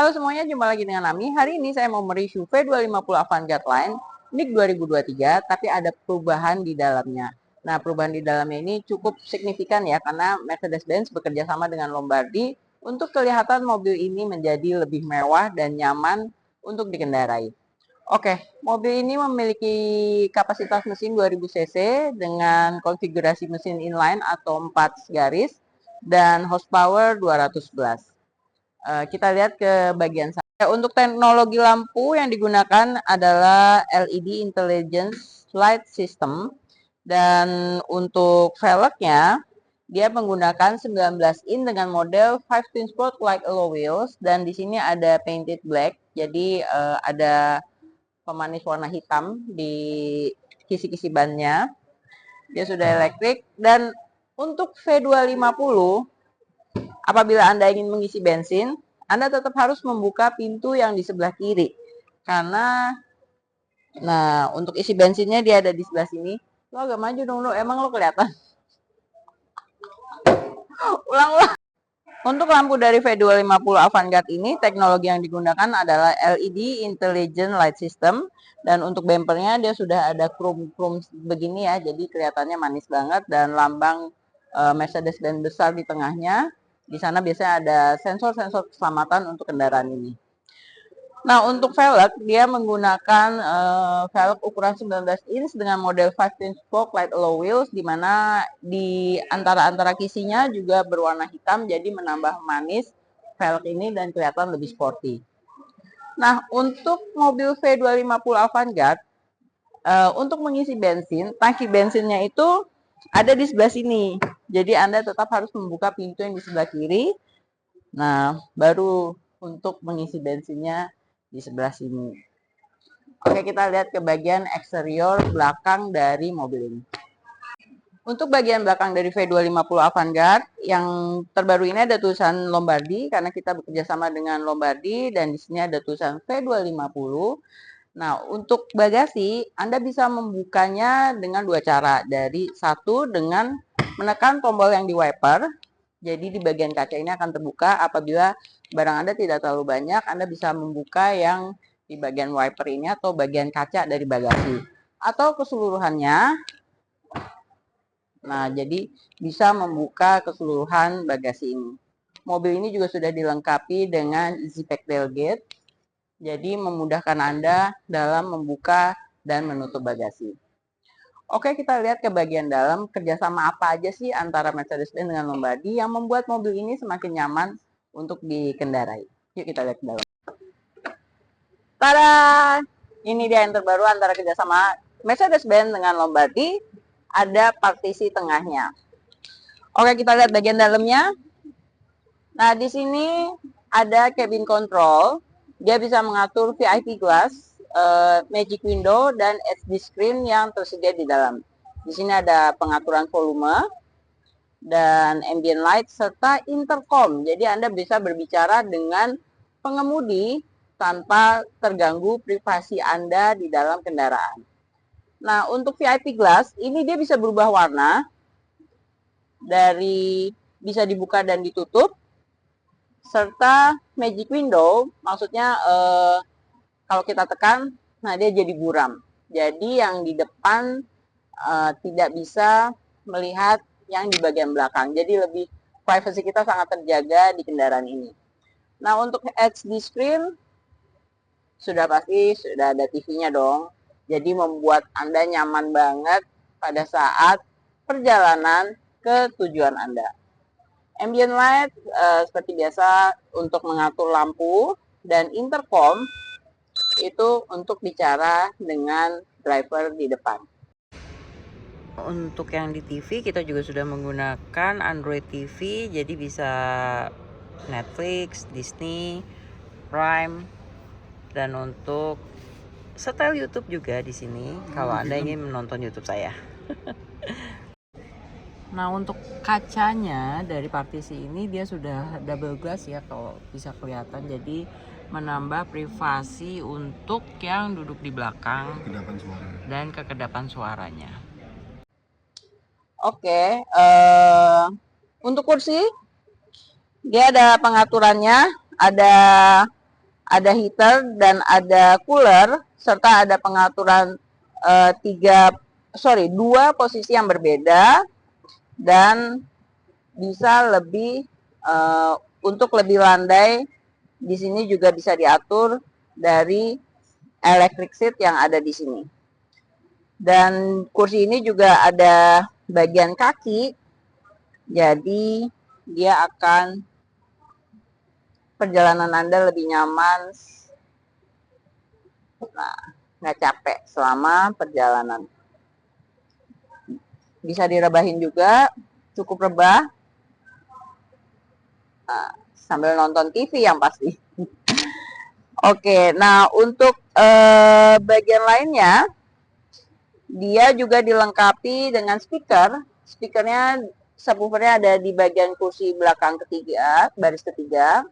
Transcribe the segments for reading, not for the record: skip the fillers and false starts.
Halo semuanya, jumpa lagi dengan Ami. Hari ini saya mau mereview V250 Avantgarde Line NIK 2023, tapi ada perubahan di dalamnya. Nah, perubahan di dalamnya ini cukup signifikan ya, karena Mercedes-Benz bekerja sama dengan Lombardi untuk kelihatan mobil ini menjadi lebih mewah dan nyaman untuk dikendarai. Oke, mobil ini memiliki kapasitas mesin 2000 cc dengan konfigurasi mesin inline atau 4 garis dan horsepower 211. Kita lihat ke bagian saya. Untuk teknologi lampu yang digunakan adalah LED Intelligence Light System. Dan untuk velgnya, dia menggunakan 19 in dengan model 5 Twin Sport Like Alloy Wheels. Dan di sini ada painted black, jadi ada pemanis warna hitam di kisi-kisi bannya. Dia sudah elektrik. Dan untuk V250, apabila Anda ingin mengisi bensin, Anda tetap harus membuka pintu yang di sebelah kiri. Karena, nah, untuk isi bensinnya dia ada di sebelah sini. Lo agak maju dong, lo. Emang lo kelihatan? Ulang-ulang. Untuk lampu dari V250 Avantgarde ini, teknologi yang digunakan adalah LED Intelligent Light System. Dan untuk bumpernya dia sudah ada chrome begini ya, jadi kelihatannya manis banget. Dan lambang Mercedes-Benz besar di tengahnya. Di sana biasanya ada sensor-sensor keselamatan untuk kendaraan ini. Nah, untuk velg, dia menggunakan velg ukuran 19 inch dengan model 5 Twin Spoke Light Alloy Wheels, di mana di antara-antara kisinya juga berwarna hitam, jadi menambah manis velg ini dan kelihatan lebih sporty. Nah, untuk mobil V250 Avantgarde, untuk mengisi bensin, tangki bensinnya itu ada di sebelah sini. Jadi Anda tetap harus membuka pintu yang di sebelah kiri. Nah, baru untuk mengisi bensinnya di sebelah sini. Oke, kita lihat ke bagian eksterior belakang dari mobil ini. Untuk bagian belakang dari V250 Avantgarde, yang terbaru ini ada tulisan Lombardi, karena kita bekerja sama dengan Lombardi, dan di sini ada tulisan V250. Nah, untuk bagasi, Anda bisa membukanya dengan dua cara. Dari satu, dengan menekan tombol yang di wiper. Jadi di bagian kaca ini akan terbuka. Apabila barang Anda tidak terlalu banyak, Anda bisa membuka yang di bagian wiper ini atau bagian kaca dari bagasi. Atau keseluruhannya. Nah, jadi bisa membuka keseluruhan bagasi ini. Mobil ini juga sudah dilengkapi dengan Easy Pack Tailgate. Jadi memudahkan Anda dalam membuka dan menutup bagasi. Oke, kita lihat ke bagian dalam, kerjasama apa aja sih antara Mercedes-Benz dengan Lombardi yang membuat mobil ini semakin nyaman untuk dikendarai. Yuk kita lihat ke dalam. Tada! Ini dia yang terbaru antara kerjasama Mercedes-Benz dengan Lombardi. Ada partisi tengahnya. Oke, kita lihat bagian dalamnya. Nah, di sini ada cabin control. Dia bisa mengatur VIP glass, magic window, dan HD screen yang tersedia di dalam. Di sini ada pengaturan volume dan ambient light serta intercom. Jadi Anda bisa berbicara dengan pengemudi tanpa terganggu privasi Anda di dalam kendaraan. Nah, untuk VIP glass ini dia bisa berubah warna, dari bisa dibuka dan ditutup, serta magic window, maksudnya kalau kita tekan, nah dia jadi buram. Jadi yang di depan tidak bisa melihat yang di bagian belakang. Jadi lebih privacy kita sangat terjaga di kendaraan ini. Nah, untuk HD screen sudah pasti sudah ada TV-nya dong. Jadi membuat Anda nyaman banget pada saat perjalanan ke tujuan Anda. Ambient light seperti biasa untuk mengatur lampu, dan intercom itu untuk bicara dengan driver di depan. Untuk yang di TV kita juga sudah menggunakan Android TV, jadi bisa Netflix, Disney, Prime, dan untuk setel YouTube juga di sini kalau Anda ingin menonton YouTube saya. Nah, untuk kacanya dari partisi ini dia sudah double glass ya, kalau bisa kelihatan, jadi menambah privasi untuk yang duduk di belakang dan kekedapan suaranya. Oke, untuk kursi dia ada pengaturannya, ada ada heater dan ada cooler, serta ada pengaturan dua posisi yang berbeda, dan bisa lebih untuk lebih landai. Di sini juga bisa diatur dari electric seat yang ada di sini. Dan kursi ini juga ada bagian kaki, jadi dia akan perjalanan Anda lebih nyaman, nah, nggak capek selama perjalanan. Bisa direbahin juga, cukup rebah, nah, sambil nonton TV yang pasti. Oke, nah untuk bagian lainnya, dia juga dilengkapi dengan speaker. Speakernya, subwoofernya ada di bagian kursi belakang ketiga, baris ketiga.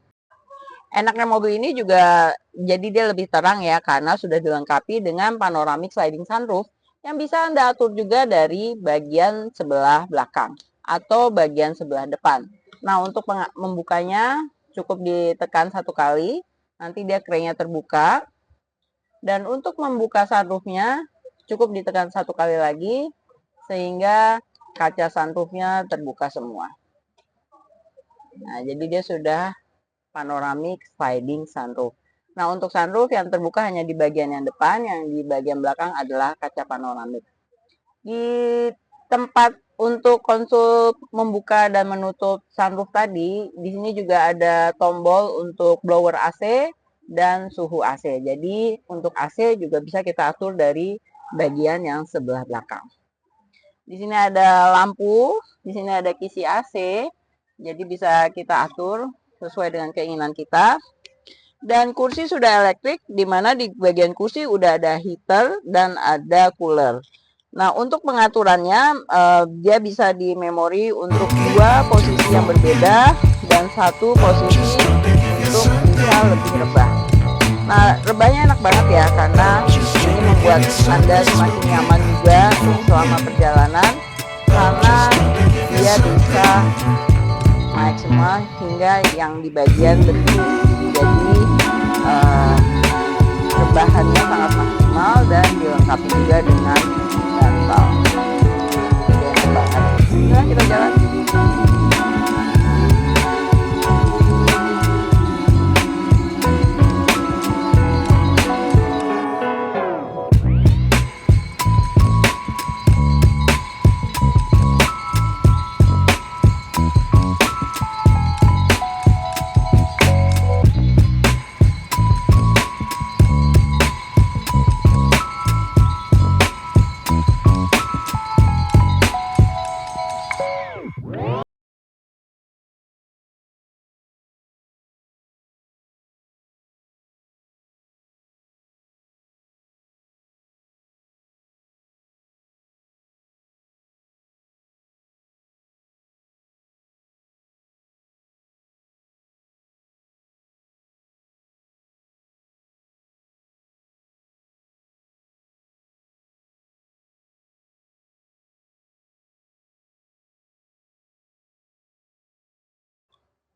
Enaknya mobil ini juga jadi dia lebih terang ya, karena sudah dilengkapi dengan panoramic sliding sunroof yang bisa Anda atur juga dari bagian sebelah belakang atau bagian sebelah depan. Nah, untuk membukanya cukup ditekan satu kali, nanti dia kerennya terbuka. Dan untuk membuka sunroofnya cukup ditekan satu kali lagi, sehingga kaca sunroofnya terbuka semua. Nah, jadi dia sudah panoramic sliding sunroof. Nah, untuk sunroof yang terbuka hanya di bagian yang depan, yang di bagian belakang adalah kaca panoramik. Di tempat untuk konsul membuka dan menutup sunroof tadi, di sini juga ada tombol untuk blower AC dan suhu AC. Jadi untuk AC juga bisa kita atur dari bagian yang sebelah belakang. Di sini ada lampu, di sini ada kisi AC, jadi bisa kita atur sesuai dengan keinginan kita. Dan kursi sudah elektrik, di mana di bagian kursi udah ada heater dan ada cooler. Nah, untuk pengaturannya, dia bisa di memori untuk dua posisi yang berbeda dan satu posisi untuk bisa lebih rebah. Nah, rebahnya enak banget ya, karena ini membuat Anda semakin nyaman juga selama perjalanan, karena dia bisa naik semua hingga yang di bagian bentuk. Jadi rebahannya sangat maksimal dan dilengkapi juga dengan bantal. Jadi enak banget. Nah, kita jalan.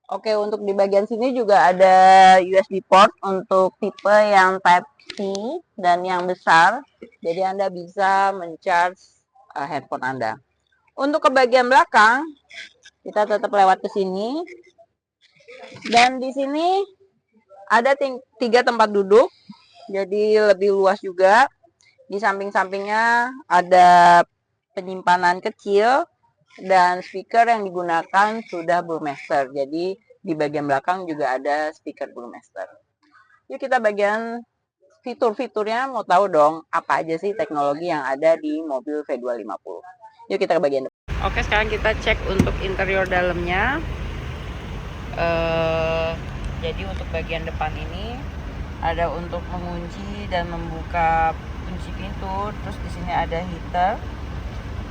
Oke, untuk di bagian sini juga ada USB port untuk tipe yang Type-C dan yang besar. Jadi Anda bisa men-charge handphone Anda. Untuk ke bagian belakang, kita tetap lewat ke sini. Dan di sini ada 3 tempat duduk, jadi lebih luas juga. Di samping-sampingnya ada penyimpanan kecil, dan speaker yang digunakan sudah Burmester. Jadi di bagian belakang juga ada speaker Burmester. Yuk kita bagian fitur-fiturnya, mau tahu dong apa aja sih teknologi yang ada di mobil V250. Yuk kita ke bagian depan. Oke, sekarang kita cek untuk interior dalamnya. Jadi untuk bagian depan ini ada untuk mengunci dan membuka kunci pintu. Terus di sini ada heater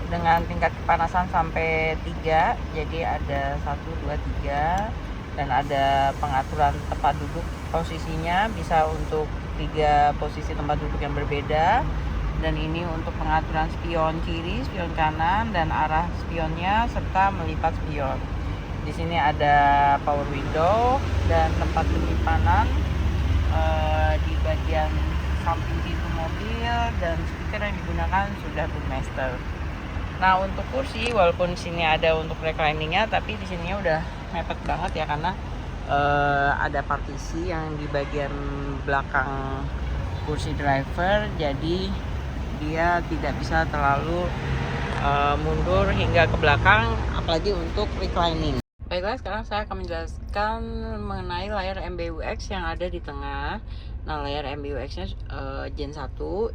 dengan tingkat kepanasan sampai 3, jadi ada 1, 2, 3, dan ada pengaturan tempat duduk posisinya, bisa untuk 3 posisi tempat duduk yang berbeda. Dan ini untuk pengaturan spion kiri, spion kanan, dan arah spionnya serta melipat spion. Di sini ada power window dan tempat penyimpanan di bagian samping pintu mobil, dan speaker yang digunakan sudah Burmester. Nah untuk kursi, walaupun sini ada untuk recliningnya, tapi di sininya udah mepet banget ya, karena ada partisi yang di bagian belakang kursi driver, jadi dia tidak bisa terlalu mundur hingga ke belakang, apalagi untuk reclining. Baiklah, sekarang saya akan menjelaskan mengenai layar MBUX yang ada di tengah. Nah, layar MBUX-nya Gen 1.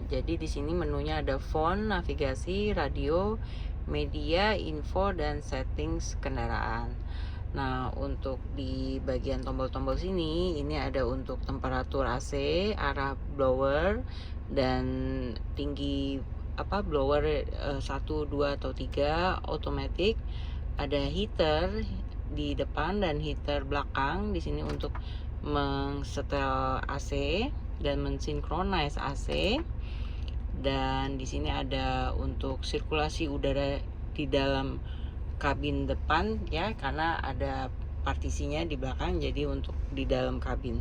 Jadi di sini menunya ada phone, navigasi, radio, media, info, dan settings kendaraan. Nah, untuk di bagian tombol-tombol sini, ini ada untuk temperatur AC, arah blower, dan tinggi blower 1, 2, atau 3, automatic. Ada heater di depan dan heater belakang di sini untuk mengsetel AC dan mensinkronis AC. Dan di sini ada untuk sirkulasi udara di dalam kabin depan ya, karena ada partisinya di belakang, jadi untuk di dalam kabin.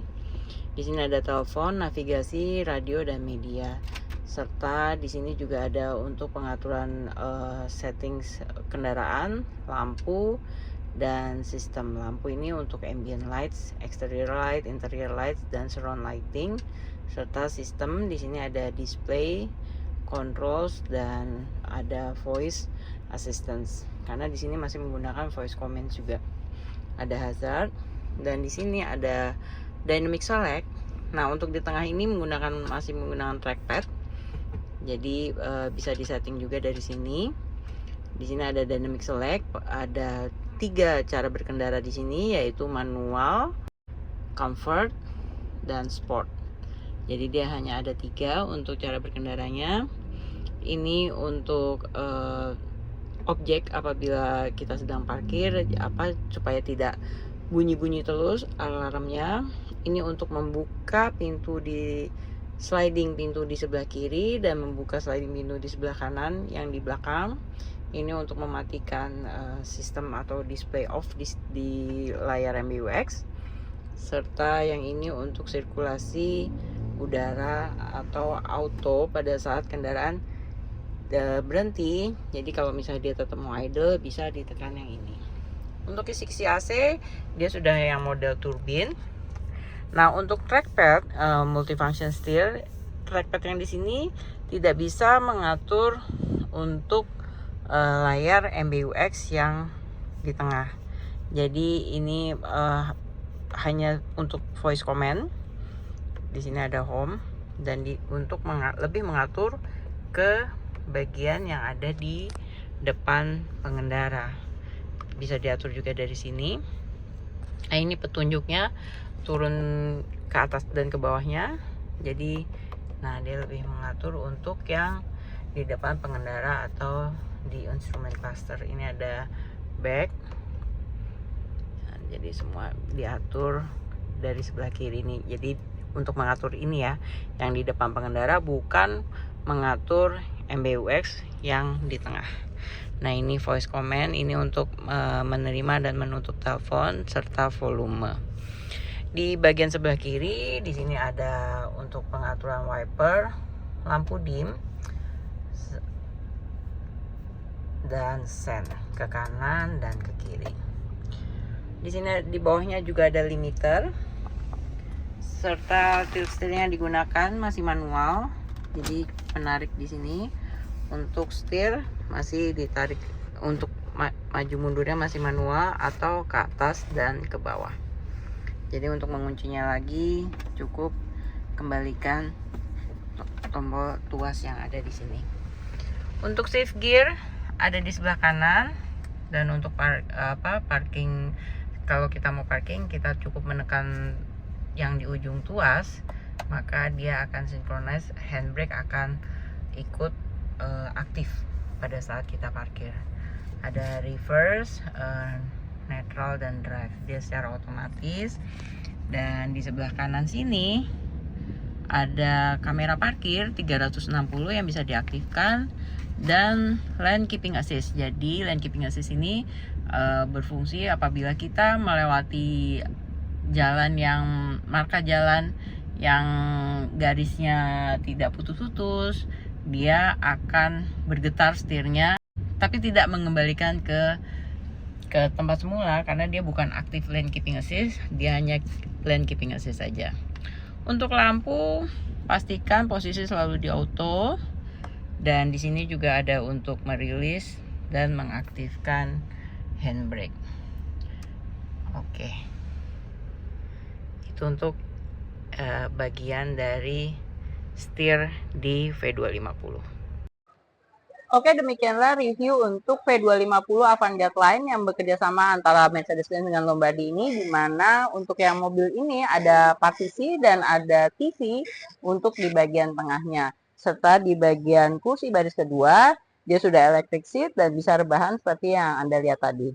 Di sini ada telepon, navigasi, radio, dan media. Serta di sini juga ada untuk pengaturan settings kendaraan, lampu, dan sistem lampu ini untuk ambient lights, exterior light, interior lights, dan surround lighting. Serta sistem di sini ada display, controls, dan ada voice assistance. Karena di sini masih menggunakan voice command juga. Ada hazard, dan di sini ada dynamic select. Nah, untuk di tengah ini masih menggunakan trackpad. Jadi bisa disetting juga dari sini. Di sini ada dynamic select, ada 3 cara berkendara di sini, yaitu manual, comfort, dan sport. Jadi dia hanya ada 3 untuk cara berkendaranya. Ini untuk objek apabila kita sedang parkir, supaya tidak bunyi-bunyi terus alarmnya. Ini untuk membuka sliding pintu di sebelah kiri dan membuka sliding pintu di sebelah kanan yang di belakang. Ini untuk mematikan sistem atau display off di layar MBUX. Serta yang ini untuk sirkulasi udara atau auto pada saat kendaraan berhenti. Jadi kalau misalnya dia tetap mau idle, bisa ditekan yang ini. Untuk kisi-kisi AC, dia sudah yang model turbin. Nah, untuk trackpad multifunction steer, trackpad yang di sini tidak bisa mengatur untuk layar MBUX yang di tengah. Jadi ini hanya untuk voice command. Di sini ada home, dan untuk lebih mengatur ke bagian yang ada di depan pengendara. Bisa diatur juga dari sini. Nah, ini petunjuknya turun ke atas dan ke bawahnya. Jadi dia lebih mengatur untuk yang di depan pengendara atau di instrument cluster. Ini ada back. Jadi semua diatur dari sebelah kiri ini. Jadi untuk mengatur ini ya, yang di depan pengendara, bukan mengatur MBUX yang di tengah. Nah, ini voice command, ini untuk menerima dan menutup telepon serta volume. Di bagian sebelah kiri di sini ada untuk pengaturan wiper, lampu dim, dan sen ke kanan dan ke kiri. Di sini di bawahnya juga ada limiter, serta tilt steering yang digunakan masih manual. Jadi penarik di sini untuk setir masih ditarik, untuk maju mundurnya masih manual atau ke atas dan ke bawah. Jadi untuk menguncinya lagi cukup kembalikan tombol tuas yang ada di sini. Untuk shift gear ada di sebelah kanan, dan untuk parking, kalau kita mau parking kita cukup menekan yang di ujung tuas, maka dia akan sinkronis, handbrake akan ikut aktif pada saat kita parkir. Ada reverse, neutral, dan drive, dia secara otomatis. Dan di sebelah kanan sini ada kamera parkir 360 yang bisa diaktifkan, dan lane keeping assist. Jadi lane keeping assist ini berfungsi apabila kita melewati jalan yang marka jalan yang garisnya tidak putus-putus, dia akan bergetar setirnya, tapi tidak mengembalikan ke tempat semula karena dia bukan aktif lane keeping assist, dia hanya lane keeping assist saja. Untuk lampu, pastikan posisi selalu di auto, dan di sini juga ada untuk merilis dan mengaktifkan handbrake. Oke, itu untuk bagian dari setir di V250. Oke, demikianlah review untuk V250 Avantgarde Line yang bekerja sama antara Mercedes-Benz dengan Lombardi ini, di mana untuk yang mobil ini ada partisi dan ada TV untuk di bagian tengahnya, serta di bagian kursi baris kedua dia sudah electric seat dan bisa rebahan seperti yang Anda lihat tadi.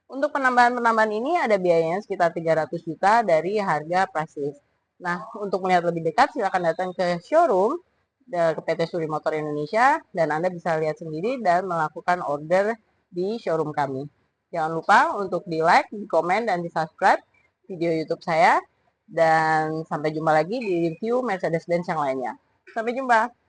Untuk penambahan-penambahan ini ada biayanya sekitar 300 juta dari harga price list. Nah, untuk melihat lebih dekat silakan datang ke showroom ke PT Suri Motor Indonesia dan Anda bisa lihat sendiri dan melakukan order di showroom kami. Jangan lupa untuk di like, di komen, dan di subscribe video YouTube saya. Dan sampai jumpa lagi di review Mercedes-Benz yang lainnya. Sampai jumpa.